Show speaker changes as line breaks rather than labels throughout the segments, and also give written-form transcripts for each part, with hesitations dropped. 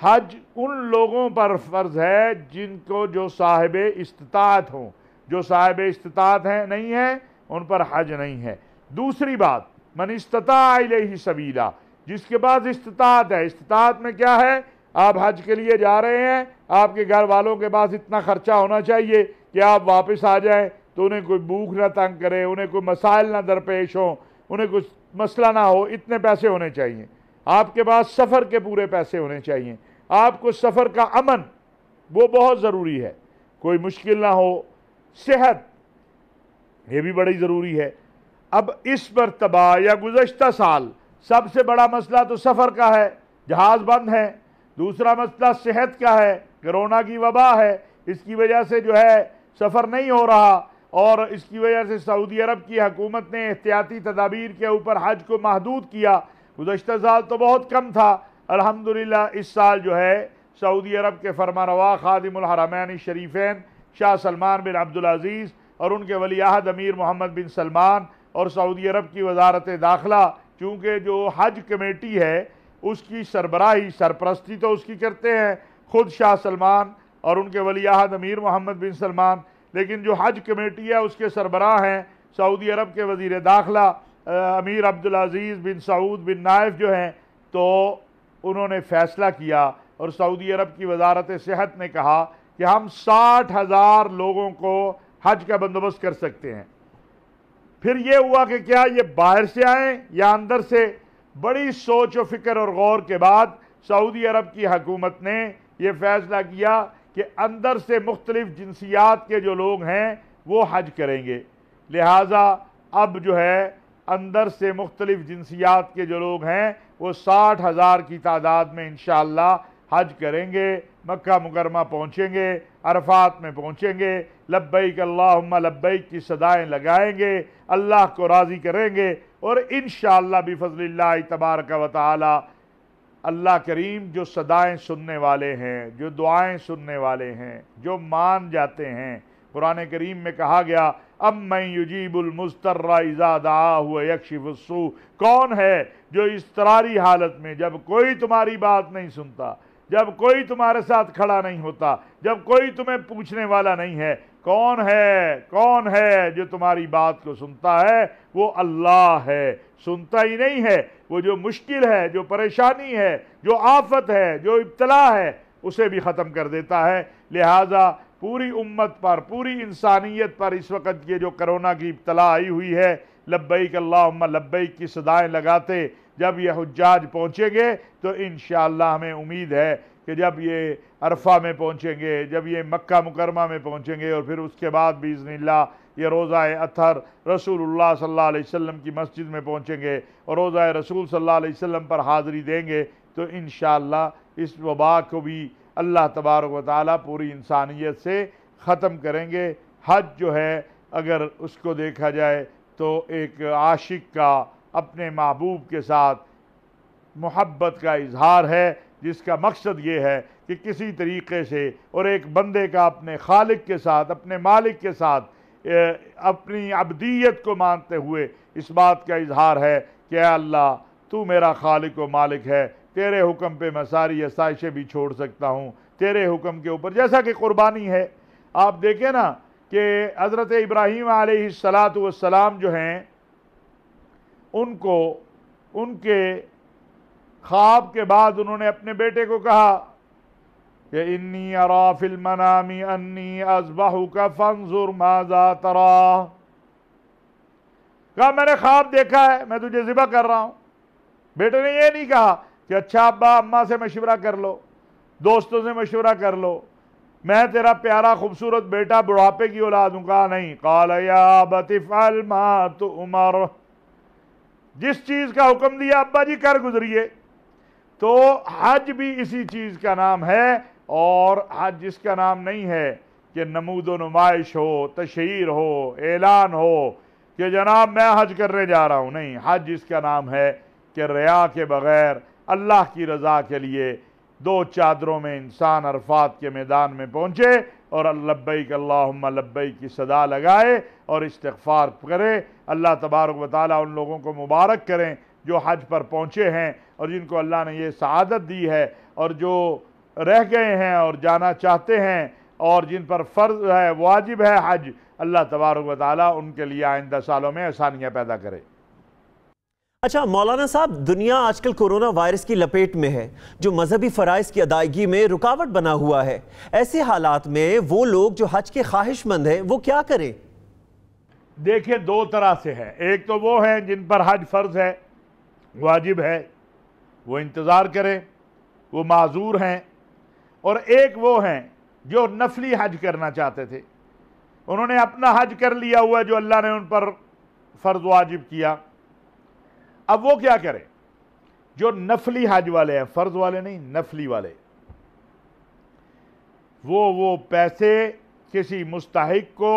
حج ان لوگوں پر فرض ہے جن کو جو صاحب استطاعت ہوں. جو صاحب استطاعت ہیں نہیں ہیں ان پر حج نہیں ہے. دوسری بات من استطاع الیہ سبیلا, جس کے پاس استطاعت ہے. استطاعت میں کیا ہے؟ آپ حج کے لیے جا رہے ہیں, آپ کے گھر والوں کے پاس اتنا خرچہ ہونا چاہیے کہ آپ واپس آ جائیں تو انہیں کوئی بھوک نہ تنگ کرے, انہیں کوئی مسائل نہ درپیش ہوں, انہیں کچھ مسئلہ نہ ہو. اتنے پیسے ہونے چاہیے. آپ کے پاس سفر کے پورے پیسے ہونے چاہیے. آپ کو سفر کا امن وہ بہت ضروری ہے, کوئی مشکل نہ ہو. صحت یہ بھی بڑی ضروری ہے. اب اس مرتبہ یا گزشتہ سال سب سے بڑا مسئلہ تو سفر کا ہے, جہاز بند ہے. دوسرا مسئلہ صحت کا ہے, کرونا کی وبا ہے, اس کی وجہ سے جو ہے سفر نہیں ہو رہا, اور اس کی وجہ سے سعودی عرب کی حکومت نے احتیاطی تدابیر کے اوپر حج کو محدود کیا. گزشتہ سال تو بہت کم تھا. الحمدللہ اس سال جو ہے سعودی عرب کے فرمانروا خادم الحرمین الشریفین شاہ سلمان بن عبدالعزیز اور ان کے ولی عہد امیر محمد بن سلمان اور سعودی عرب کی وزارت داخلہ, چونکہ جو حج کمیٹی ہے اس کی سربراہی سرپرستی تو اس کی کرتے ہیں خود شاہ سلمان اور ان کے ولی عہد امیر محمد بن سلمان, لیکن جو حج کمیٹی ہے اس کے سربراہ ہیں سعودی عرب کے وزیر داخلہ امیر عبدالعزیز بن سعود بن نائف جو ہیں. تو انہوں نے فیصلہ کیا اور سعودی عرب کی وزارت صحت نے کہا کہ ہم 60,000 لوگوں کو حج کا بندوبست کر سکتے ہیں. پھر یہ ہوا کہ کیا یہ باہر سے آئیں یا اندر سے؟ بڑی سوچ و فکر اور غور کے بعد سعودی عرب کی حکومت نے یہ فیصلہ کیا کہ اندر سے مختلف جنسیات کے جو لوگ ہیں وہ حج کریں گے. لہٰذا اب جو ہے اندر سے مختلف جنسیات کے جو لوگ ہیں وہ 60,000 کی تعداد میں انشاءاللہ حج کریں گے, مکہ مکرمہ پہنچیں گے, عرفات میں پہنچیں گے, لبیک اللہم لبیک کی صدائیں لگائیں گے, اللہ کو راضی کریں گے, اور انشاءاللہ بفضل اللہ تبارک و تعالی اللہ کریم جو صدائیں سننے والے ہیں, جو دعائیں سننے والے ہیں, جو مان جاتے ہیں. قرآن کریم میں کہا گیا امن یجیب المضطر اذا دعاہ ویکشف السوء, کون ہے جو اضطراری حالت میں جب کوئی تمہاری بات نہیں سنتا, جب کوئی تمہارے ساتھ کھڑا نہیں ہوتا, جب کوئی تمہیں پوچھنے والا نہیں ہے, کون ہے جو تمہاری بات کو سنتا ہے؟ وہ اللہ ہے. سنتا ہی نہیں ہے, وہ جو مشکل ہے, جو پریشانی ہے, جو آفت ہے, جو ابتلا ہے, اسے بھی ختم کر دیتا ہے. لہٰذا پوری امت پر, پوری انسانیت پر اس وقت یہ جو کرونا کی ابتلا آئی ہوئی ہے, لبیک اللہم لبیک کی صدائیں لگاتے جب یہ حجاج پہنچیں گے تو انشاءاللہ ہمیں امید ہے کہ جب یہ عرفہ میں پہنچیں گے, جب یہ مکہ مکرمہ میں پہنچیں گے, اور پھر اس کے بعد باذن اللہ یہ روضہ اطہر رسول اللہ صلی اللہ علیہ وسلم کی مسجد میں پہنچیں گے اور روضہ رسول صلی اللہ علیہ وسلم پر حاضری دیں گے, تو انشاءاللہ اس وبا کو بھی اللہ تبارک و تعالیٰ پوری انسانیت سے ختم کریں گے. حج جو ہے اگر اس کو دیکھا جائے تو ایک عاشق کا اپنے محبوب کے ساتھ محبت کا اظہار ہے, جس کا مقصد یہ ہے کہ کسی طریقے سے, اور ایک بندے کا اپنے خالق کے ساتھ, اپنے مالک کے ساتھ اپنی عبدیت کو مانتے ہوئے اس بات کا اظہار ہے کہ اے اللہ تو میرا خالق و مالک ہے, تیرے حکم پہ میں ساری آسائشیں بھی چھوڑ سکتا ہوں, تیرے حکم کے اوپر. جیسا کہ قربانی ہے, آپ دیکھیں نا کہ حضرت ابراہیم علیہ السلام جو ہیں ان کو ان کے خواب کے بعد انہوں نے اپنے بیٹے کو کہا کہ انی ارا فی المنام انی اذبحک فانظر ماذا تری, کہا میں نے خواب دیکھا ہے, میں تجھے ذبح کر رہا ہوں. بیٹے نے یہ نہیں کہا کہ اچھا ابا اماں سے مشورہ کر لو, دوستوں سے مشورہ کر لو, میں تیرا پیارا خوبصورت بیٹا بڑھاپے کی اولاد ہوں. کہا نہیں, قال یا ابت افعل ما تؤمر, جس چیز کا حکم دیا ابا جی کر گزریے. تو حج بھی اسی چیز کا نام ہے, اور حج اس کا نام نہیں ہے کہ نمود و نمائش ہو, تشہیر ہو, اعلان ہو کہ جناب میں حج کرنے جا رہا ہوں. نہیں, حج اس کا نام ہے کہ ریا کے بغیر اللہ کی رضا کے لیے دو چادروں میں انسان عرفات کے میدان میں پہنچے اور لبیک اللہم لبیک کی صدا لگائے اور استغفار کرے. اللہ تبارک و تعالیٰ ان لوگوں کو مبارک کریں جو حج پر پہنچے ہیں اور جن کو اللہ نے یہ سعادت دی ہے, اور جو رہ گئے ہیں اور جانا چاہتے ہیں اور جن پر فرض ہے واجب ہے حج، اللہ تبارک و تعالیٰ ان کے لیے آئندہ سالوں میں آسانیاں پیدا کرے۔
اچھا مولانا صاحب، دنیا آج کل کورونا وائرس کی لپیٹ میں ہے جو مذہبی فرائض کی ادائیگی میں رکاوٹ بنا ہوا ہے، ایسے حالات میں وہ لوگ جو حج کے خواہش مند ہیں وہ کیا کریں؟
دیکھیں دو طرح سے ہے، ایک تو وہ ہیں جن پر حج فرض ہے واجب ہے، وہ انتظار کریں، وہ معذور ہیں، اور ایک وہ ہیں جو نفلی حج کرنا چاہتے تھے، انہوں نے اپنا حج کر لیا ہوا جو اللہ نے ان پر فرض واجب کیا، اب وہ کیا کریں؟ جو نفلی حج والے ہیں، فرض والے نہیں، نفلی والے، وہ پیسے کسی مستحق کو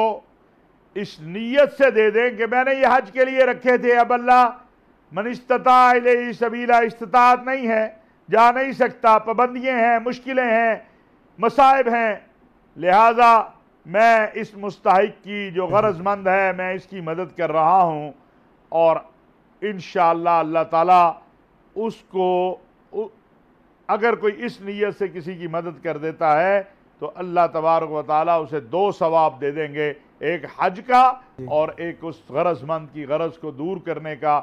اس نیت سے دے دیں کہ میں نے یہ حج کے لیے رکھے تھے، اب اللہ من استطاع الیہ سبیلا، استطاعت نہیں ہے، جا نہیں سکتا، پابندیاں ہیں، مشکلیں ہیں، مصائب ہیں، لہذا میں اس مستحق کی جو غرض مند ہے میں اس کی مدد کر رہا ہوں، اور انشاءاللہ اللہ تعالیٰ اس کو اگر کوئی اس نیت سے کسی کی مدد کر دیتا ہے تو اللہ تبارک و تعالیٰ اسے دو ثواب دے دیں گے، ایک حج کا اور ایک اس غرض مند کی غرض کو دور کرنے کا۔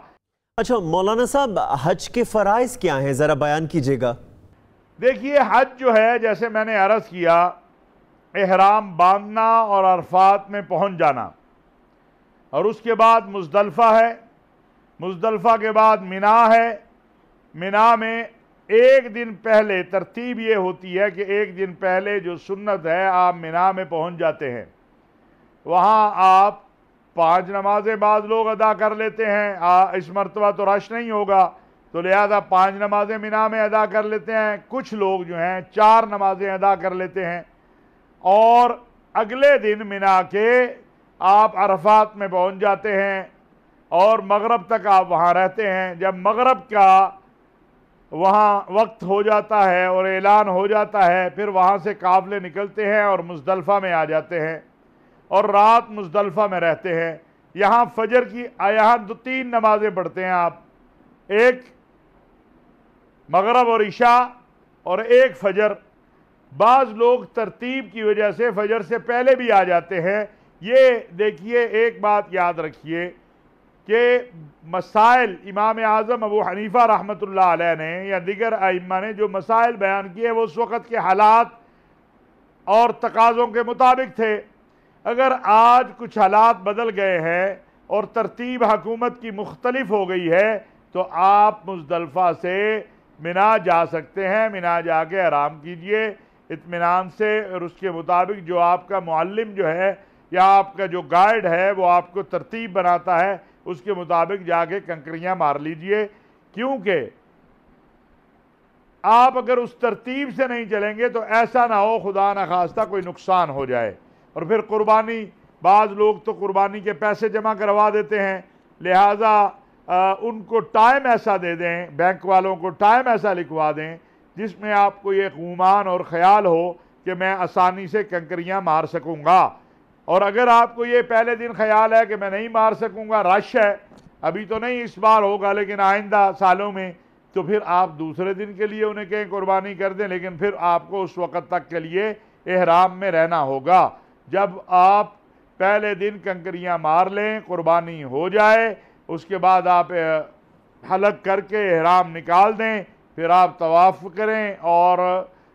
اچھا مولانا صاحب، حج کے فرائض کیا ہیں، ذرا بیان کیجئے گا۔
دیکھیے حج جو ہے جیسے میں نے عرض کیا، احرام باندھنا اور عرفات میں پہنچ جانا، اور اس کے بعد مزدلفہ ہے، مزدلفہ کے بعد منا ہے، منا میں ایک دن پہلے ترتیب یہ ہوتی ہے کہ ایک دن پہلے جو سنت ہے آپ منا میں پہنچ جاتے ہیں، وہاں آپ 5 نمازیں بعض لوگ ادا کر لیتے ہیں، اس مرتبہ تو رش نہیں ہوگا تو لہذا 5 نمازیں منا میں ادا کر لیتے ہیں، کچھ لوگ جو ہیں 4 نمازیں ادا کر لیتے ہیں، اور اگلے دن منا کے آپ عرفات میں پہنچ جاتے ہیں اور مغرب تک آپ وہاں رہتے ہیں۔ جب مغرب کا وہاں وقت ہو جاتا ہے اور اعلان ہو جاتا ہے، پھر وہاں سے قافلے نکلتے ہیں اور مزدلفہ میں آ جاتے ہیں اور رات مزدلفہ میں رہتے ہیں۔ یہاں فجر کی یہاں 3 نمازیں پڑھتے ہیں آپ، ایک مغرب اور عشاء اور ایک فجر۔ بعض لوگ ترتیب کی وجہ سے فجر سے پہلے بھی آ جاتے ہیں۔ یہ دیکھیے ایک بات یاد رکھیے کہ مسائل امام اعظم ابو حنیفہ رحمۃ اللہ علیہ نے یا دیگر ائمہ نے جو مسائل بیان کیے وہ اس وقت کے حالات اور تقاضوں کے مطابق تھے۔ اگر آج کچھ حالات بدل گئے ہیں اور ترتیب حکومت کی مختلف ہو گئی ہے تو آپ مزدلفہ سے منا جا سکتے ہیں، منا جا کے آرام کیجئے اطمینان سے، اور اس کے مطابق جو آپ کا معلم جو ہے یا آپ کا جو گائیڈ ہے وہ آپ کو ترتیب بناتا ہے، اس کے مطابق جا کے کنکریاں مار لیجئے، کیونکہ آپ اگر اس ترتیب سے نہیں چلیں گے تو ایسا نہ ہو خدا نخواستہ کوئی نقصان ہو جائے، اور پھر قربانی، بعض لوگ تو قربانی کے پیسے جمع کروا دیتے ہیں، لہٰذا ان کو ٹائم ایسا دے دیں، بینک والوں کو ٹائم ایسا لکھوا دیں جس میں آپ کو یہ گمان اور خیال ہو کہ میں آسانی سے کنکریاں مار سکوں گا، اور اگر آپ کو یہ پہلے دن خیال ہے کہ میں نہیں مار سکوں گا، رش ہے، ابھی تو نہیں اس بار ہوگا لیکن آئندہ سالوں میں، تو پھر آپ دوسرے دن کے لیے انہیں کہیں قربانی کر دیں، لیکن پھر آپ کو اس وقت تک کے لیے احرام میں رہنا ہوگا۔ جب آپ پہلے دن کنکریاں مار لیں، قربانی ہو جائے، اس کے بعد آپ حلق کر کے احرام نکال دیں، پھر آپ طواف کریں، اور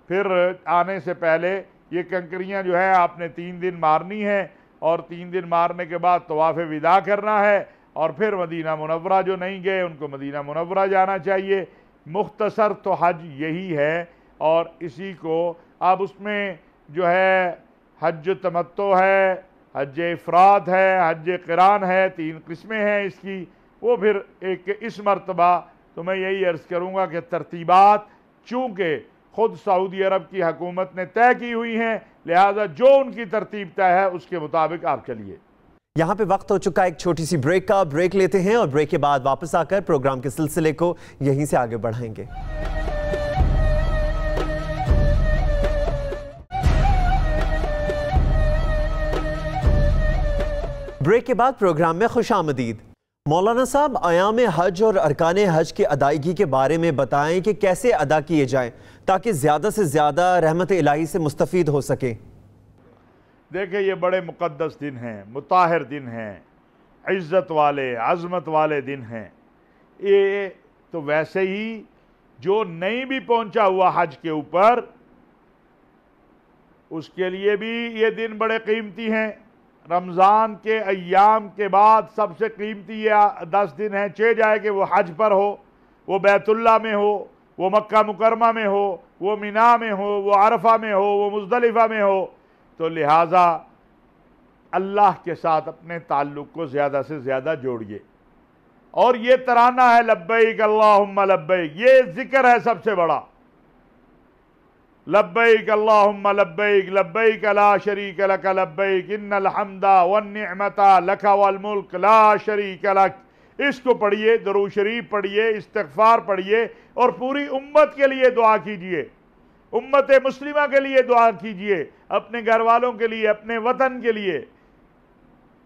پھر آنے سے پہلے یہ کنکریاں جو ہے آپ نے 3 دن مارنی ہے، اور 3 دن مارنے کے بعد طواف وداع کرنا ہے، اور پھر مدینہ منورہ جو نہیں گئے ان کو مدینہ منورہ جانا چاہیے۔ مختصر تو حج یہی ہے، اور اسی کو اب اس میں جو ہے حج تمتع ہے، حج افراد ہے، حج قران ہے، 3 قسمیں ہیں اس کی، وہ پھر ایک اس مرتبہ تو میں یہی عرض کروں گا کہ ترتیبات چونکہ خود سعودی عرب کی حکومت نے طے کی ہوئی ہیں، لہذا جو ان کی ترتیب طے ہے اس کے مطابق آپ چلیے۔
یہاں پہ وقت ہو چکا ایک چھوٹی سی بریک کا، بریک لیتے ہیں اور بریک کے بعد واپس آ کر پروگرام کے سلسلے کو یہیں سے آگے بڑھائیں گے۔ بریک کے بعد پروگرام میں خوش آمدید۔ مولانا صاحب، ایام حج اور ارکان حج کی ادائیگی کے بارے میں بتائیں کہ کیسے ادا کیے جائیں تاکہ زیادہ سے زیادہ رحمت الہی سے مستفید ہو سکیں۔
دیکھیں، یہ بڑے مقدس دن ہیں، مطہر دن ہیں، عزت والے، عظمت والے دن ہیں۔ یہ تو ویسے ہی جو نہیں بھی پہنچا ہوا حج کے اوپر، اس کے لیے بھی یہ دن بڑے قیمتی ہیں۔ رمضان کے ایام کے بعد سب سے قیمتی یہ 10 دن ہیں، چاہے جائے کہ وہ حج پر ہو، وہ بیت اللہ میں ہو، وہ مکہ مکرمہ میں ہو، وہ مینا میں ہو، وہ عرفہ میں ہو، وہ مزدلفہ میں ہو۔ تو لہٰذا اللہ کے ساتھ اپنے تعلق کو زیادہ سے زیادہ جوڑیے، اور یہ ترانہ ہے لبیک اللہم لبیک، یہ ذکر ہے سب سے بڑا۔ لبیک اللہم لبیک لبیک لا شریک لک لبیک ان الحمد والنعمت لک والملک لا شریک لک۔ اس کو پڑھیے، درود شریف پڑھیے، استغفار پڑھیے، اور پوری امت کے لیے دعا کیجئے، امت مسلمہ کے لیے دعا کیجئے، اپنے گھر والوں کے لیے، اپنے وطن کے لیے۔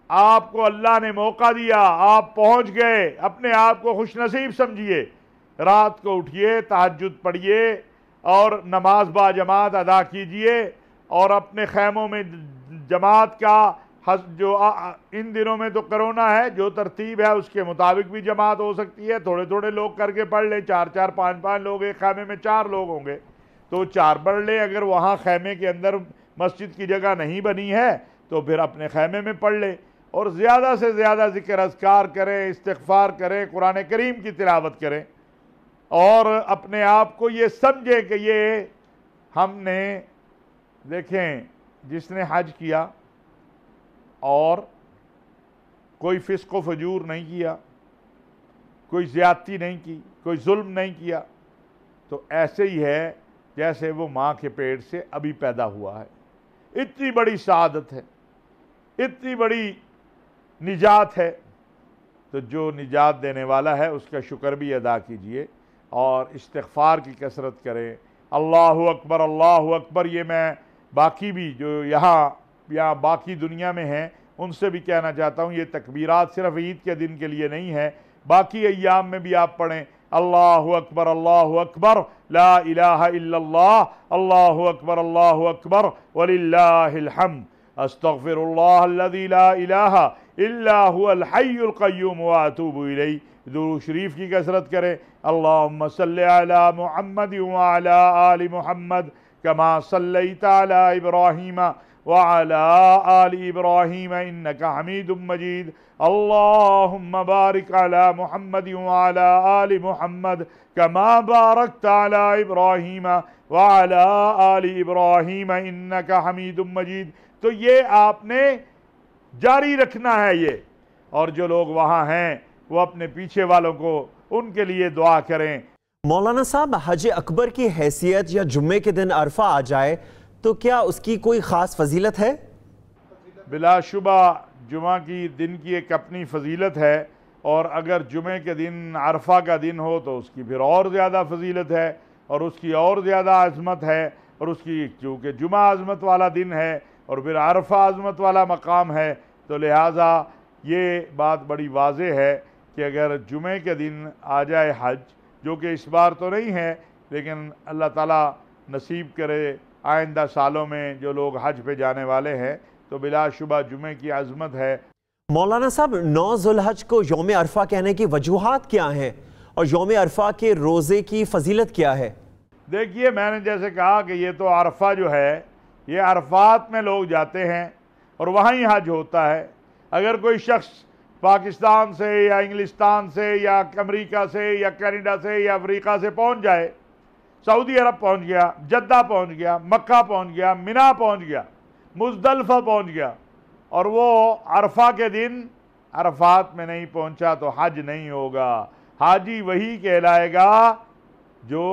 آپ کو اللہ نے موقع دیا، آپ پہنچ گئے، اپنے آپ کو خوش نصیب سمجھیے۔ رات کو اٹھیے، تہجد پڑھیے اور نماز با جماعت ادا کیجئے، اور اپنے خیموں میں جماعت کا جو ان دنوں میں تو کرونا ہے، جو ترتیب ہے اس کے مطابق بھی جماعت ہو سکتی ہے، تھوڑے تھوڑے لوگ کر کے پڑھ لیں، 4 5 لوگ، ایک خیمے میں 4 لوگ ہوں گے تو 4 پڑھ لیں۔ اگر وہاں خیمے کے اندر مسجد کی جگہ نہیں بنی ہے تو پھر اپنے خیمے میں پڑھ لیں، اور زیادہ سے زیادہ ذکر اذکار کریں، استغفار کریں، قرآن کریم کی تلاوت کریں، اور اپنے آپ کو یہ سمجھیں کہ یہ ہم نے، دیکھیں، جس نے حج کیا اور کوئی فسق و فجور نہیں کیا، کوئی زیادتی نہیں کی، کوئی ظلم نہیں کیا، تو ایسے ہی ہے جیسے وہ ماں کے پیٹ سے ابھی پیدا ہوا ہے۔ اتنی بڑی سعادت ہے، اتنی بڑی نجات ہے، تو جو نجات دینے والا ہے اس کا شکر بھی ادا کیجئے، اور استغفار کی کثرت کریں۔ اللہ اکبر، اللہ اکبر، یہ میں باقی بھی جو یہاں باقی دنیا میں ہیں ان سے بھی کہنا چاہتا ہوں، یہ تکبیرات صرف عید کے دن کے لیے نہیں ہے، باقی ایام میں بھی آپ پڑھیں۔ اللہ اکبر لا الہ الا اللہ، اللہ اکبر وللہ الحمد، استغفر اللہ الذی لا الہ الا هو الحی القیوم واتوب الیہ۔ درود شریف کی کثرت کریں۔ اللہم صلی علی محمد وعلی آل محمد کما صلیت علی ابراہیم وعلی آل ابراہیم انکا حمید مجید۔ اللہم بارک علی محمد وعلی آل محمد کما بارکت علی ابراہیم وعلی آل ابراہیم انکا حمید مجید۔ تو یہ آپ نے جاری رکھنا ہے یہ، اور جو لوگ وہاں ہیں وہ اپنے پیچھے والوں کو ان کے لیے دعا کریں۔
مولانا صاحب، حج اکبر کی حیثیت یا جمعے کے دن عرفہ آ جائے تو کیا اس کی کوئی خاص فضیلت ہے؟
بلا شبہ جمعہ کی دن کی ایک اپنی فضیلت ہے، اور اگر جمعے کے دن عرفہ کا دن ہو تو اس کی پھر اور زیادہ فضیلت ہے، اور اس کی اور زیادہ عظمت ہے، اور اس کی کیونکہ جمعہ عظمت والا دن ہے اور پھر عرفہ عظمت والا مقام ہے، تو لہٰذا یہ بات بڑی واضح ہے کہ اگر جمعے کے دن آ جائے حج، جو کہ اس بار تو نہیں ہے لیکن اللہ تعالیٰ نصیب کرے آئندہ سالوں میں جو لوگ حج پہ جانے والے ہیں، تو بلا شبہ جمعے کی عظمت ہے۔
مولانا صاحب، 9 ذوالحج کو یوم عرفہ کہنے کی وجوہات کیا ہیں، اور یوم عرفہ کے روزے کی فضیلت کیا ہے؟
دیکھیے، میں نے جیسے کہا کہ یہ تو عرفہ جو ہے یہ عرفات میں لوگ جاتے ہیں اور وہاں ہی حج ہوتا ہے۔ اگر کوئی شخص پاکستان سے یا انگلستان سے یا امریکہ سے یا کینیڈا سے یا افریقہ سے پہنچ جائے، سعودی عرب پہنچ گیا، جدہ پہنچ گیا، مکہ پہنچ گیا، مینا پہنچ گیا، مزدلفہ پہنچ گیا، اور وہ عرفہ کے دن عرفات میں نہیں پہنچا تو حج نہیں ہوگا۔ حاجی وہی کہلائے گا جو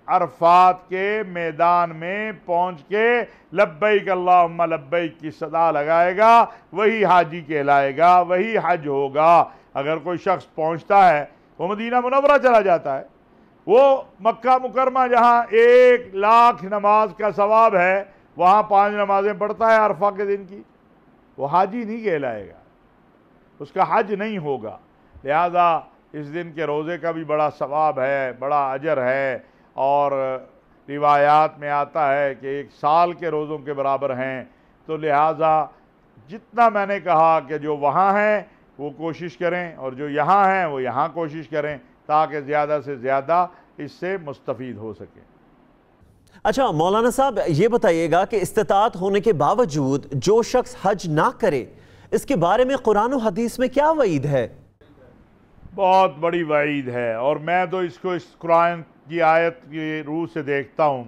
عرفات کے میدان میں پہنچ کے لبیک اللہم لبیک کی صدا لگائے گا، وہی حاجی کہلائے گا، وہی حج ہوگا۔ اگر کوئی شخص پہنچتا ہے، وہ مدینہ منورہ چلا جاتا ہے، وہ مکہ مکرمہ جہاں 1,00,000 نماز کا ثواب ہے، وہاں 5 نمازیں پڑھتا ہے عرفہ کے دن کی، وہ حاجی نہیں کہلائے گا۔ اس کا حج نہیں ہوگا۔ لہذا اس دن کے روزے کا بھی بڑا ثواب ہے، بڑا اجر ہے، اور روایات میں آتا ہے کہ 1 سال کے روزوں کے برابر ہیں۔ تو لہذا جتنا میں نے کہا کہ جو وہاں ہیں وہ کوشش کریں، اور جو یہاں ہیں وہ یہاں کوشش کریں، تاکہ زیادہ سے زیادہ اس سے مستفید ہو سکیں۔
اچھا مولانا صاحب یہ بتائیے گا کہ استطاعت ہونے کے باوجود جو شخص حج نہ کرے، اس کے بارے میں قرآن و حدیث میں کیا وعید ہے؟
بہت بڑی وعید ہے، اور میں تو اس کو اس قرآن کی آیت کی روح سے دیکھتا ہوں،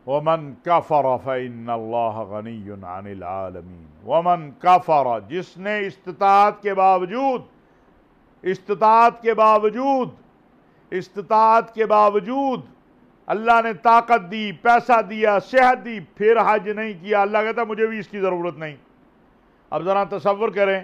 وَمَنْ كَفَرَ فَإِنَّ اللَّهَ غَنِيٌّ عَنِ الْعَالَمِينَ۔ وَمَنْ كَفَرَ، جس نے استطاعت کے باوجود اللہ نے طاقت دی، پیسہ دیا، صحت دی، پھر حج نہیں کیا، اللہ کہتا مجھے بھی اس کی ضرورت نہیں۔ اب ذرا تصور کریں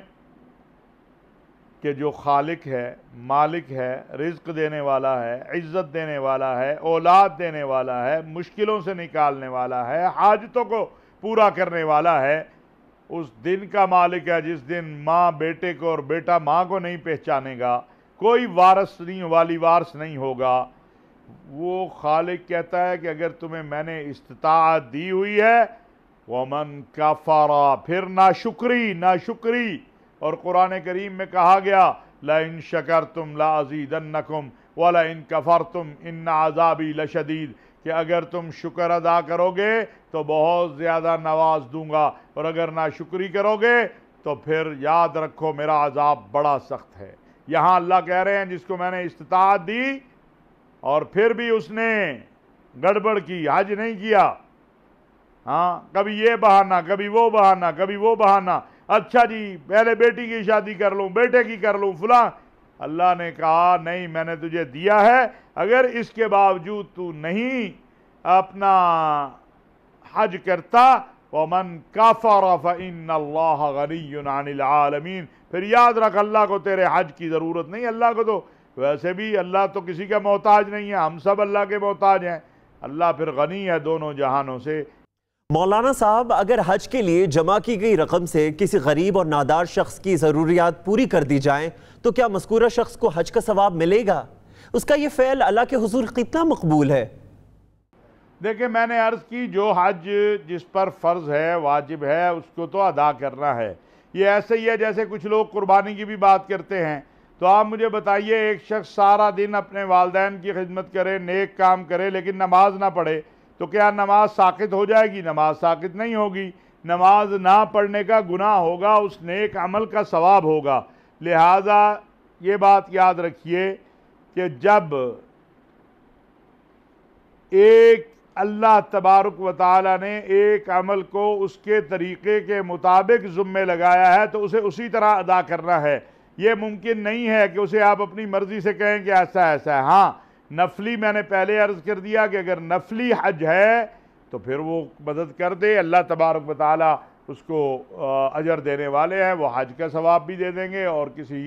کہ جو خالق ہے، مالک ہے، رزق دینے والا ہے، عزت دینے والا ہے، اولاد دینے والا ہے، مشکلوں سے نکالنے والا ہے، حاجتوں کو پورا کرنے والا ہے، اس دن کا مالک ہے جس دن ماں بیٹے کو اور بیٹا ماں کو نہیں پہچانے گا، کوئی وارث نہیں، والی وارث نہیں ہوگا۔ وہ خالق کہتا ہے کہ اگر تمہیں میں نے استطاعت دی ہوئی ہے، وَمَنْ كَفَرَ، پھر ناشکری، اور قرآن کریم میں کہا گیا لَإِن شَكَرْتُمْ لَأَزِيدَنَّكُمْ وَلَإِن كَفَرْتُمْ إِنَّ عَذَابِي لَشَدِيدٌ، کہ اگر تم شکر ادا کرو گے تو بہت زیادہ نواز دوں گا، اور اگر ناشکری کرو گے تو پھر یاد رکھو میرا عذاب بڑا سخت ہے۔ یہاں اللہ کہہ رہے ہیں جس کو میں نے استطاعت دی اور پھر بھی اس نے گڑبڑ کی، حج نہیں کیا، ہاں کبھی یہ بہانہ، کبھی وہ بہانہ، اچھا جی پہلے بیٹی کی شادی کر لوں، بیٹے کی کر لوں، فلاں۔ اللہ نے کہا نہیں، میں نے تجھے دیا ہے، اگر اس کے باوجود تو نہیں اپنا حج کرتا، وَمَنْ كَفَرَ فَإِنَّ اللَّهَ غَنِيٌّ عَنِ الْعَالَمِينَ، پھر یاد رکھ اللہ کو تیرے حج کی ضرورت نہیں۔ اللہ کو تو ویسے بھی اللہ تو کسی کا محتاج نہیں ہے، ہم سب اللہ کے محتاج ہیں، اللہ پھر غنی ہے دونوں جہانوں سے۔
مولانا صاحب اگر حج کے لیے جمع کی گئی رقم سے کسی غریب اور نادار شخص کی ضروریات پوری کر دی جائیں تو کیا مذکورہ شخص کو حج کا ثواب ملے گا؟ اس کا یہ فعل اللہ کے حضور کتنا مقبول ہے؟
دیکھیں میں نے عرض کی جو حج جس پر فرض ہے، واجب ہے، اس کو تو ادا کرنا ہے۔ یہ ایسے ہی ہے جیسے کچھ لوگ قربانی کی بھی بات کرتے ہیں، تو آپ مجھے بتائیے ایک شخص سارا دن اپنے والدین کی خدمت کرے، نیک کام کرے، لیکن نماز نہ پڑھے، تو کیا نماز ساقط ہو جائے گی؟ نماز ساقط نہیں ہوگی، نماز نہ پڑھنے کا گناہ ہوگا، اس نیک عمل کا ثواب ہوگا۔ لہٰذا یہ بات یاد رکھیے کہ جب ایک اللہ تبارک و تعالی نے ایک عمل کو اس کے طریقے کے مطابق ذمہ لگایا ہے تو اسے اسی طرح ادا کرنا ہے۔ یہ ممکن نہیں ہے کہ اسے آپ اپنی مرضی سے کہیں کہ ایسا ہے۔ ہاں نفلی میں نے پہلے عرض کر دیا کہ اگر نفلی حج ہے تو پھر وہ مدد کر دے، اللہ تبارک و تعالی اس کو اجر دینے والے ہیں، وہ حج کا ثواب بھی دے دیں گے اور کسی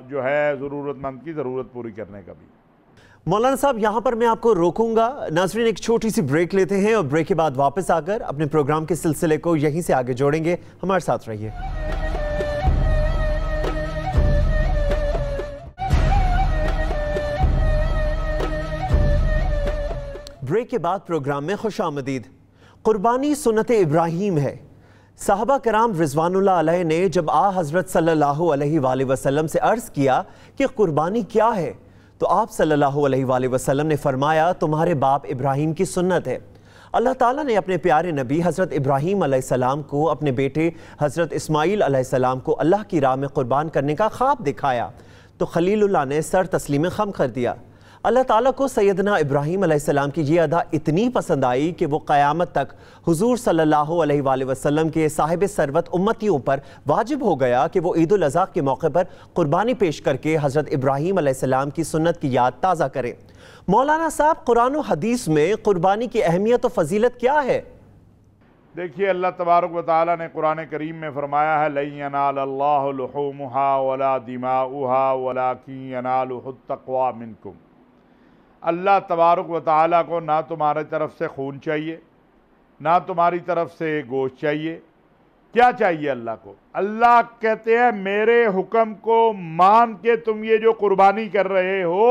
جو ہے ضرورت مند کی ضرورت پوری کرنے کا بھی۔
مولانا صاحب یہاں پر میں آپ کو روکوں گا، ناظرین ایک چھوٹی سی بریک لیتے ہیں اور بریک کے بعد واپس آ کر اپنے پروگرام کے سلسلے کو یہیں سے آگے جوڑیں گے، ہمارے ساتھ رہیے۔ بریک کے بعد پروگرام میں خوش آمدید۔ قربانی سنت ابراہیم ہے۔ صحابہ کرام رضوان اللہ علیہ نے جب حضرت صلی اللہ علیہ وآلہ وسلم سے عرض کیا کہ قربانی کیا ہے تو آپ صلی اللہ علیہ وآلہ وسلم نے فرمایا تمہارے باپ ابراہیم کی سنت ہے۔ اللہ تعالیٰ نے اپنے پیارے نبی حضرت ابراہیم علیہ السلام کو اپنے بیٹے حضرت اسماعیل علیہ السلام کو اللہ کی راہ میں قربان کرنے کا خواب دکھایا تو خلیل اللہ نے سر تسلیم خم کر دیا۔ اللہ تعالیٰ کو سیدنا ابراہیم علیہ السلام کی یہ ادا اتنی پسند آئی کہ وہ قیامت تک حضور صلی اللہ علیہ وآلہ وسلم کے صاحب ثروت امتیوں پر واجب ہو گیا کہ وہ عید الاضحیٰ کے موقع پر قربانی پیش کر کے حضرت ابراہیم علیہ السلام کی سنت کی یاد تازہ کریں۔ مولانا صاحب قرآن و حدیث میں قربانی کی اہمیت و فضیلت کیا ہے؟
دیکھیے اللہ تبارک و تعالیٰ نے قرآن کریم میں فرمایا ہے لَن يَنَالَ اللَّهُ لُحُومُهَا وَلَا دِمَاؤُهَا وَلَكِن يَنَالُهُ التَّقْوَى مِنكُمْ۔ اللہ تبارک و تعالیٰ کو نہ تمہاری طرف سے خون چاہیے، نہ تمہاری طرف سے گوشت چاہیے، کیا چاہیے اللہ کو؟ اللہ کہتے ہیں میرے حکم کو مان کے تم یہ جو قربانی کر رہے ہو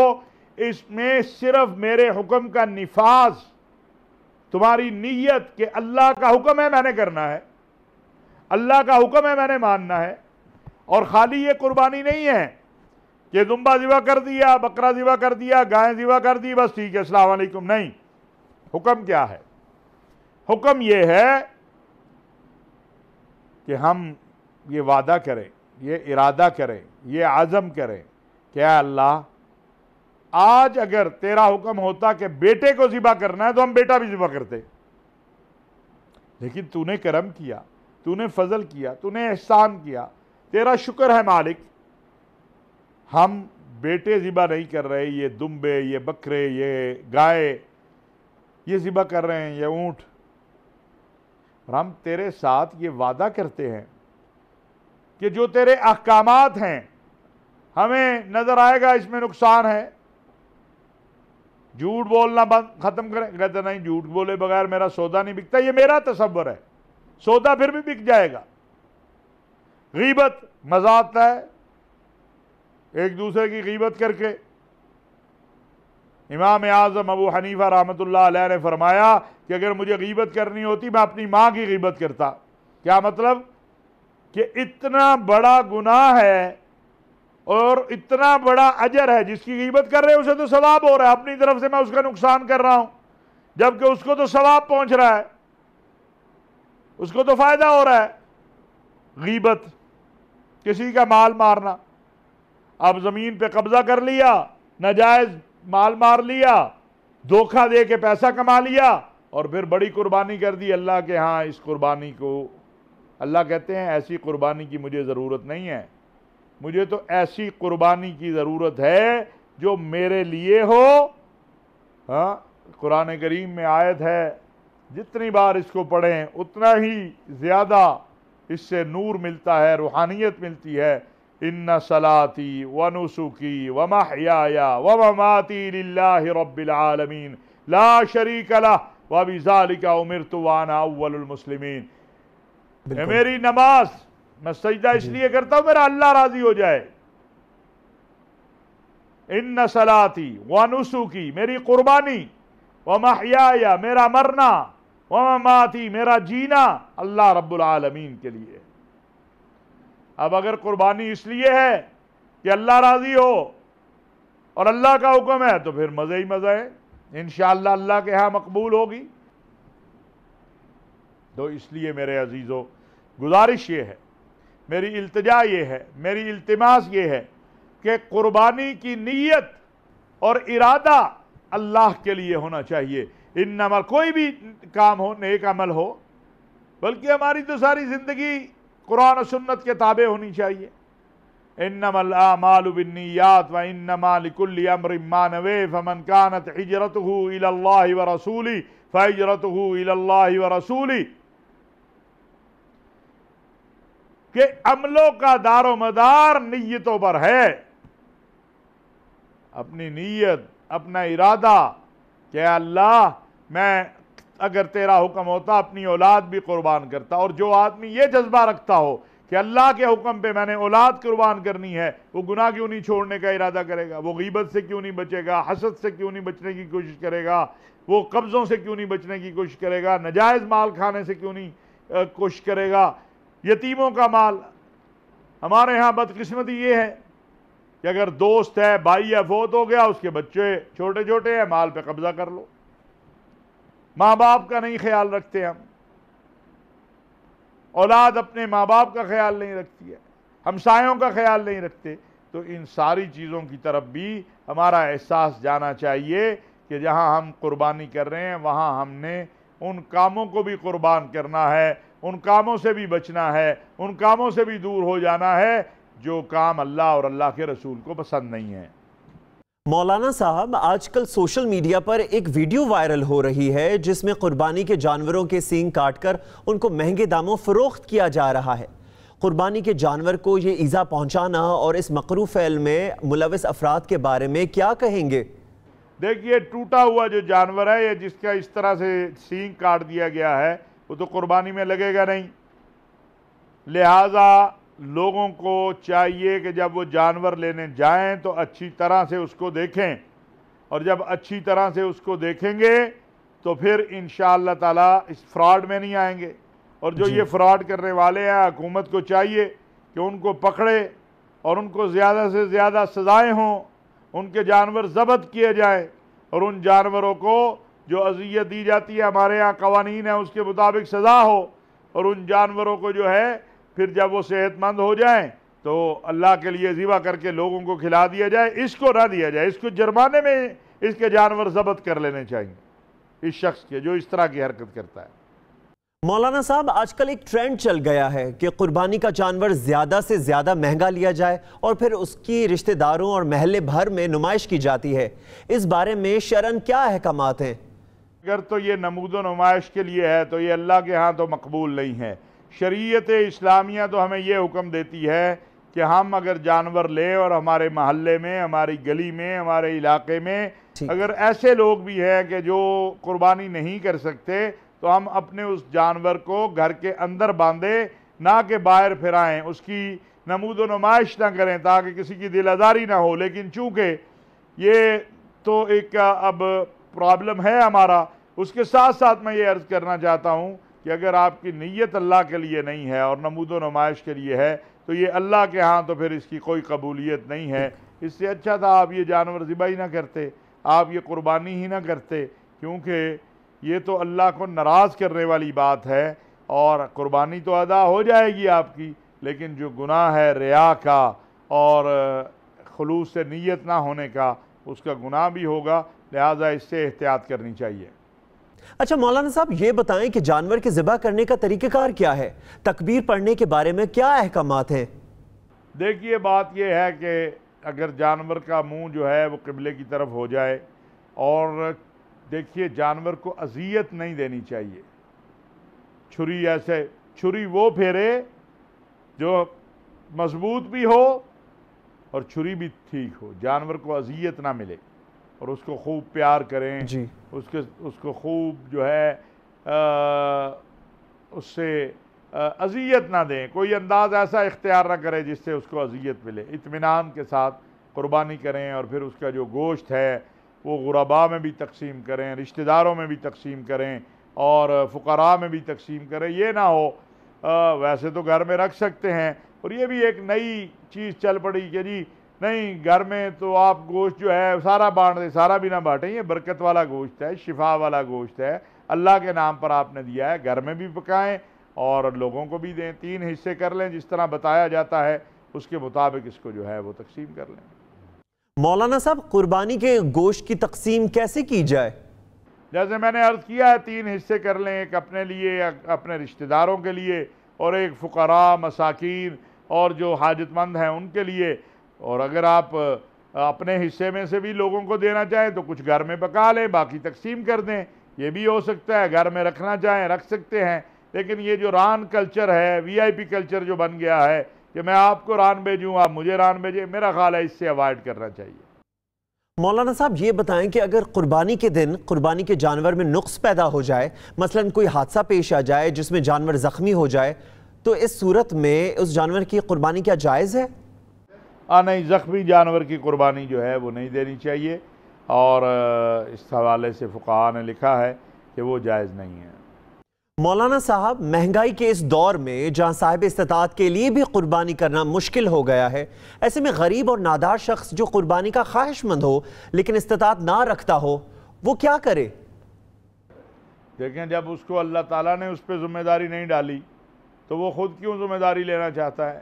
اس میں صرف میرے حکم کا نفاذ، تمہاری نیت کہ اللہ کا حکم ہے میں نے کرنا ہے، اللہ کا حکم ہے میں نے ماننا ہے. اور خالی یہ قربانی نہیں ہے کہ دمبا ذبح کر دیا، بکرا ذبح کر دیا، گائے ذبح کر دی، بس ٹھیک ہے السلام علیکم. نہیں، حکم کیا ہے؟ حکم یہ ہے کہ ہم یہ وعدہ کریں، یہ ارادہ کریں، یہ عزم کریں کہ اے اللہ آج اگر تیرا حکم ہوتا کہ بیٹے کو ذبح کرنا ہے تو ہم بیٹا بھی ذبح کرتے، لیکن تو نے کرم کیا، تو نے فضل کیا، تو نے احسان کیا، تیرا شکر ہے مالک. ہم بیٹے ذبح نہیں کر رہے، یہ دمبے، یہ بکرے، یہ گائے یہ ذبح کر رہے ہیں، یہ اونٹ. اور ہم تیرے ساتھ یہ وعدہ کرتے ہیں کہ جو تیرے احکامات ہیں ہمیں نظر آئے گا اس میں نقصان ہے، جھوٹ بولنا ختم کریں. کہتے نہیں، جھوٹ بولے بغیر میرا سودا نہیں بکتا. یہ میرا تصور ہے، سودا پھر بھی بک جائے گا. غیبت مزہ آتا ہے ایک دوسرے کی غیبت کر کے. امام اعظم ابو حنیفہ رحمۃ اللہ علیہ نے فرمایا کہ اگر مجھے غیبت کرنی ہوتی میں اپنی ماں کی غیبت کرتا. کیا مطلب؟ کہ اتنا بڑا گناہ ہے اور اتنا بڑا اجر ہے، جس کی غیبت کر رہے ہیں اسے تو ثواب ہو رہا ہے، اپنی طرف سے میں اس کا نقصان کر رہا ہوں، جبکہ اس کو تو ثواب پہنچ رہا ہے، اس کو تو فائدہ ہو رہا ہے. غیبت، کسی کا مال مارنا. اب زمین پہ قبضہ کر لیا، ناجائز مال مار لیا، دھوکہ دے کے پیسہ کما لیا اور پھر بڑی قربانی کر دی اللہ کے ہاں. اس قربانی کو اللہ کہتے ہیں ایسی قربانی کی مجھے ضرورت نہیں ہے، مجھے تو ایسی قربانی کی ضرورت ہے جو میرے لیے ہو. ہاں، قرآن کریم میں آیت ہے، جتنی بار اس کو پڑھیں اتنا ہی زیادہ اس سے نور ملتا ہے، روحانیت ملتی ہے. ان صلاتی ونسکی ومحیای ومماتی للہ رب العالمین لا شریک لہ وبذالک امرت وانا اول المسلمین. میری نماز میں سجدہ اس لیے کرتا ہوں میرا اللہ راضی ہو جائے. ان صلاتی ونسکی میری قربانی، ومحیای میرا مرنا، ومماتی میرا جینا اللہ رب العالمین کے لیے. اب اگر قربانی اس لیے ہے کہ اللہ راضی ہو اور اللہ کا حکم ہے تو پھر مزے ہی مزہ ہے، انشاءاللہ اللہ کے ہاں مقبول ہوگی. تو اس لیے میرے عزیزو گزارش یہ ہے، میری التجا یہ ہے، میری التماس یہ ہے کہ قربانی کی نیت اور ارادہ اللہ کے لیے ہونا چاہیے. انما کوئی بھی کام ہو، نیک عمل ہو، بلکہ ہماری تو ساری زندگی قرآن و سنت کے تابع ہونی چاہیے. انما الاعمال بالنیات وانما لکل امر ما نوی فمن كانت ہجرته الى اللہ ورسولہ فہجرته الى اللہ ورسولہ. کہ عملوں کا دار و مدار نیتوں پر ہے. اپنی نیت، اپنا ارادہ کہ اللہ میں اگر تیرا حکم ہوتا اپنی اولاد بھی قربان کرتا. اور جو آدمی یہ جذبہ رکھتا ہو کہ اللہ کے حکم پہ میں نے اولاد قربان کرنی ہے، وہ گناہ کیوں نہیں چھوڑنے کا ارادہ کرے گا؟ وہ غیبت سے کیوں نہیں بچے گا؟ حسد سے کیوں نہیں بچنے کی کوشش کرے گا؟ وہ قبضوں سے کیوں نہیں بچنے کی کوشش کرے گا؟ ناجائز مال کھانے سے کیوں نہیں کوشش کرے گا؟ یتیموں کا مال، ہمارے ہاں بدقسمتی یہ ہے کہ اگر دوست ہے، بھائی ہے، فوت ہو گیا، اس کے بچے چھوٹے چھوٹے ہیں، مال پہ قبضہ کر لو. ماں باپ کا نہیں خیال رکھتے ہم، اولاد اپنے ماں باپ کا خیال نہیں رکھتی ہے، ہمسایوں کا خیال نہیں رکھتے. تو ان ساری چیزوں کی طرف بھی ہمارا احساس جانا چاہیے کہ جہاں ہم قربانی کر رہے ہیں وہاں ہم نے ان کاموں کو بھی قربان کرنا ہے، ان کاموں سے بھی بچنا ہے، ان کاموں سے بھی دور ہو جانا ہے جو کام اللہ اور اللہ کے رسول کو پسند نہیں ہے.
مولانا صاحب، آج کل سوشل میڈیا پر ایک ویڈیو وائرل ہو رہی ہے جس میں قربانی کے جانوروں کے سینگ کاٹ کر ان کو مہنگے داموں فروخت کیا جا رہا ہے. قربانی کے جانور کو یہ ایذا پہنچانا اور اس مکروہ فعل میں ملوث افراد کے بارے میں کیا کہیں گے؟
دیکھیے، ٹوٹا ہوا جو جانور ہے یا جس کا اس طرح سے سینگ کاٹ دیا گیا ہے وہ تو قربانی میں لگے گا نہیں. لہٰذا لوگوں کو چاہیے کہ جب وہ جانور لینے جائیں تو اچھی طرح سے اس کو دیکھیں، اور جب اچھی طرح سے اس کو دیکھیں گے تو پھر انشاءاللہ تعالی اس فراڈ میں نہیں آئیں گے۔ اور جو یہ فراڈ کرنے والے ہیں، حکومت کو چاہیے کہ ان کو پکڑے اور ان کو زیادہ سے زیادہ سزائیں ہوں، ان کے جانور ضبط کیے جائیں، اور ان جانوروں کو جو اذیت دی جاتی ہے ہمارے ہاں قوانین ہیں اس کے مطابق سزا ہو، اور ان جانوروں کو جو ہے پھر جب وہ صحت مند ہو جائیں تو اللہ کے لیے ذبح کر کے لوگوں کو کھلا دیا جائے، اس کو نہ دیا جائے، اس کو جرمانے میں اس کے جانور ضبط کر لینے چاہیے اس شخص کے جو اس طرح کی حرکت کرتا ہے۔
مولانا صاحب، آج کل ایک ٹرینڈ چل گیا ہے کہ قربانی کا جانور زیادہ سے زیادہ مہنگا لیا جائے اور پھر اس کی رشتہ داروں اور محلے بھر میں نمائش کی جاتی ہے، اس بارے میں شرعاً کیا احکامات ہیں؟
اگر تو یہ نمود و نمائش کے لیے ہے تو یہ اللہ کے ہاں تو مقبول نہیں ہے۔ شریعت اسلامیہ تو ہمیں یہ حکم دیتی ہے کہ ہم اگر جانور لیں اور ہمارے محلے میں، ہماری گلی میں، ہمارے علاقے میں اگر ایسے لوگ بھی ہیں کہ جو قربانی نہیں کر سکتے تو ہم اپنے اس جانور کو گھر کے اندر باندھیں، نہ کہ باہر پھرائیں، اس کی نمود و نمائش نہ کریں تاکہ کسی کی دل آزاری نہ ہو۔ لیکن چونکہ یہ تو ایک اب پرابلم ہے ہمارا، اس کے ساتھ ساتھ میں یہ عرض کرنا چاہتا ہوں کہ اگر آپ کی نیت اللہ کے لیے نہیں ہے اور نمود و نمائش کے لیے ہے تو یہ اللہ کے ہاں تو پھر اس کی کوئی قبولیت نہیں ہے۔ اس سے اچھا تھا آپ یہ جانور ذبح ہی نہ کرتے، آپ یہ قربانی ہی نہ کرتے، کیونکہ یہ تو اللہ کو ناراض کرنے والی بات ہے، اور قربانی تو ادا ہو جائے گی آپ کی، لیکن جو گناہ ہے ریا کا اور خلوص سے نیت نہ ہونے کا، اس کا گناہ بھی ہوگا، لہٰذا اس سے احتیاط کرنی چاہیے۔
اچھا مولانا صاحب، یہ بتائیں کہ جانور کے ذبح کرنے کا طریقہ کار کیا ہے؟ تکبیر پڑھنے کے بارے میں کیا احکامات ہیں؟
دیکھیے، بات یہ ہے کہ اگر جانور کا منہ جو ہے وہ قبلے کی طرف ہو جائے، اور دیکھیے جانور کو اذیت نہیں دینی چاہیے، چھری وہ پھیرے جو مضبوط بھی ہو اور چھری بھی ٹھیک ہو، جانور کو اذیت نہ ملے، اور اس کو خوب پیار کریں، اس کو خوب جو ہے اس سے اذیت نہ دیں، کوئی انداز ایسا اختیار نہ کرے جس سے اس کو اذیت ملے، اطمینان کے ساتھ قربانی کریں، اور پھر اس کا جو گوشت ہے وہ غرباء میں بھی تقسیم کریں، رشتہ داروں میں بھی تقسیم کریں، اور فقراء میں بھی تقسیم کریں۔ یہ نہ ہو ویسے تو گھر میں رکھ سکتے ہیں، اور یہ بھی ایک نئی چیز چل پڑی کہ جی نہیں، گھر میں تو آپ گوشت جو ہے سارا بانٹ دیں، سارا بھی نہ بانٹیں، یہ برکت والا گوشت ہے، شفا والا گوشت ہے، اللہ کے نام پر آپ نے دیا ہے، گھر میں بھی پکائیں اور لوگوں کو بھی دیں، 3 حصے کر لیں جس طرح بتایا جاتا ہے، اس کے مطابق اس کو جو ہے وہ تقسیم کر لیں۔
مولانا صاحب، قربانی کے گوشت کی تقسیم کیسے کی جائے؟
جیسے میں نے عرض کیا ہے، 3 حصے کر لیں، ایک اپنے لیے، اپنے رشتہ داروں کے لیے، اور ایک فقراء، مساکین اور جو حاجت مند ہیں ان کے لیے، اور اگر آپ اپنے حصے میں سے بھی لوگوں کو دینا چاہیں تو کچھ گھر میں پکا لیں، باقی تقسیم کر دیں، یہ بھی ہو سکتا ہے، گھر میں رکھنا چاہیں رکھ سکتے ہیں۔ لیکن یہ جو ران کلچر ہے، وی آئی پی کلچر جو بن گیا ہے کہ میں آپ کو ران بھیجوں، آپ مجھے ران بھیجیں، میرا خیال ہے اس سے اوائڈ کرنا چاہیے۔
مولانا صاحب، یہ بتائیں کہ اگر قربانی کے دن قربانی کے جانور میں نقص پیدا ہو جائے، مثلا کوئی حادثہ پیش آ جائے جس میں جانور زخمی ہو جائے، تو اس صورت میں اس جانور کی قربانی کیا جائز ہے؟
نہیں، زخمی جانور کی قربانی جو ہے وہ نہیں دینی چاہیے، اور اس حوالے سے فقہاء نے لکھا ہے کہ وہ جائز نہیں ہے۔
مولانا صاحب، مہنگائی کے اس دور میں جہاں صاحب استطاعت کے لیے بھی قربانی کرنا مشکل ہو گیا ہے، ایسے میں غریب اور نادار شخص جو قربانی کا خواہش مند ہو لیکن استطاعت نہ رکھتا ہو، وہ کیا کرے؟
دیکھیں، جب اس کو اللہ تعالیٰ نے اس پہ ذمہ داری نہیں ڈالی تو وہ خود کیوں ذمہ داری لینا چاہتا ہے؟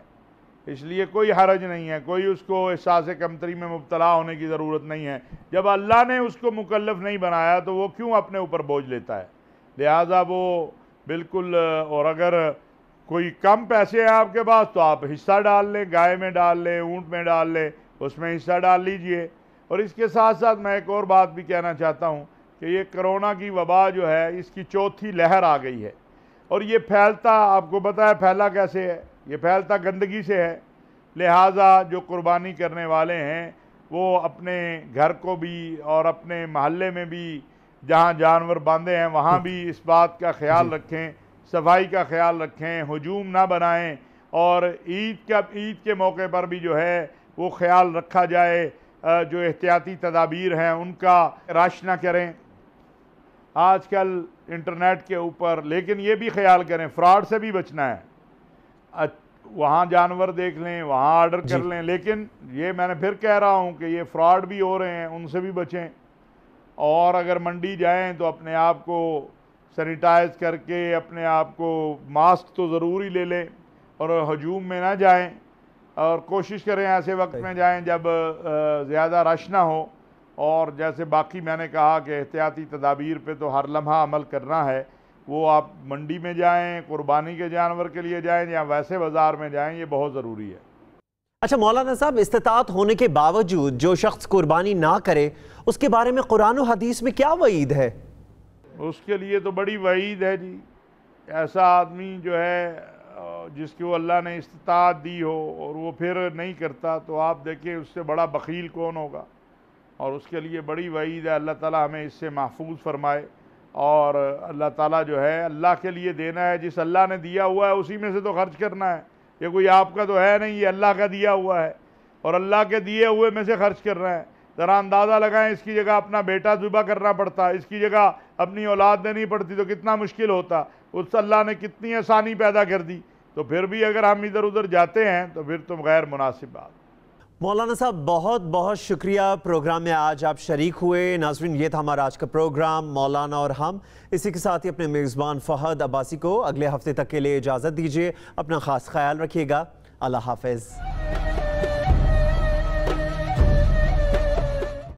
اس لیے کوئی حرج نہیں ہے، کوئی اس کو احساس کمتری میں مبتلا ہونے کی ضرورت نہیں ہے۔ جب اللہ نے اس کو مکلف نہیں بنایا تو وہ کیوں اپنے اوپر بوجھ لیتا ہے؟ لہٰذا وہ بالکل، اور اگر کوئی کم پیسے ہیں آپ کے پاس تو آپ حصہ ڈال لیں، گائے میں ڈال لیں، اونٹ میں ڈال لیں، اس میں حصہ ڈال لیجئے۔ اور اس کے ساتھ ساتھ میں ایک اور بات بھی کہنا چاہتا ہوں کہ یہ کرونا کی وبا جو ہے اس کی 4تھی لہر آ گئی ہے، اور یہ پھیلتا، آپ کو پتہ ہے پھیلا کیسے ہے؟ یہ پھیلتا گندگی سے ہے۔ لہٰذا جو قربانی کرنے والے ہیں وہ اپنے گھر کو بھی اور اپنے محلے میں بھی جہاں جانور باندھے ہیں وہاں بھی اس بات کا خیال رکھیں، صفائی کا خیال رکھیں، ہجوم نہ بنائیں، اور عید کے موقع پر بھی جو ہے وہ خیال رکھا جائے، جو احتیاطی تدابیر ہیں ان کا رش نہ کریں آج کل انٹرنیٹ کے اوپر، لیکن یہ بھی خیال کریں فراڈ سے بھی بچنا ہے۔ وہاں جانور دیکھ لیں، وہاں آرڈر کر لیں، لیکن یہ میں نے پھر کہہ رہا ہوں کہ یہ فراڈ بھی ہو رہے ہیں، ان سے بھی بچیں، اور اگر منڈی جائیں تو اپنے آپ کو سینیٹائز کر کے اپنے آپ کو ماسک تو ضروری لے لیں اور ہجوم میں نہ جائیں، اور کوشش کریں ایسے وقت میں جائیں جب زیادہ رش نہ ہو، اور جیسے باقی میں نے کہا کہ احتیاطی تدابیر پہ تو ہر لمحہ عمل کرنا ہے، وہ آپ منڈی میں جائیں، قربانی کے جانور کے لیے جائیں یا ویسے بازار میں جائیں، یہ بہت ضروری ہے۔
اچھا مولانا صاحب، استطاعت ہونے کے باوجود جو شخص قربانی نہ کرے اس کے بارے میں قرآن و حدیث میں کیا وعید ہے؟
اس کے لیے تو بڑی وعید ہے جی، ایسا آدمی جو ہے جس کو اللہ نے استطاعت دی ہو اور وہ پھر نہیں کرتا، تو آپ دیکھیں اس سے بڑا بخیل کون ہوگا، اور اس کے لیے بڑی وعید ہے۔ اللہ تعالی ہمیں اس سے محفوظ فرمائے، اور اللہ تعالیٰ جو ہے اللہ کے لیے دینا ہے، جس اللہ نے دیا ہوا ہے اسی میں سے تو خرچ کرنا ہے، یہ کوئی آپ کا تو ہے نہیں، یہ اللہ کا دیا ہوا ہے، اور اللہ کے دیے ہوئے میں سے خرچ کرنا ہے۔ ذرا اندازہ لگائیں، اس کی جگہ اپنا بیٹا ذبح کرنا پڑتا، اس کی جگہ اپنی اولاد دینی پڑتی تو کتنا مشکل ہوتا، اس اللہ نے کتنی آسانی پیدا کر دی، تو پھر بھی اگر ہم ادھر ادھر جاتے ہیں تو پھر تو غیر مناسب بات۔
مولانا صاحب بہت بہت شکریہ، پروگرام میں آج آپ شریک ہوئے۔ ناظرین، یہ تھا ہمارا آج کا پروگرام مولانا اور ہم۔ اسی کے ساتھ ہی اپنے میزبان فہد عباسی کو اگلے ہفتے تک کے لیے اجازت دیجیے۔ اپنا خاص خیال رکھیے گا۔ اللہ حافظ۔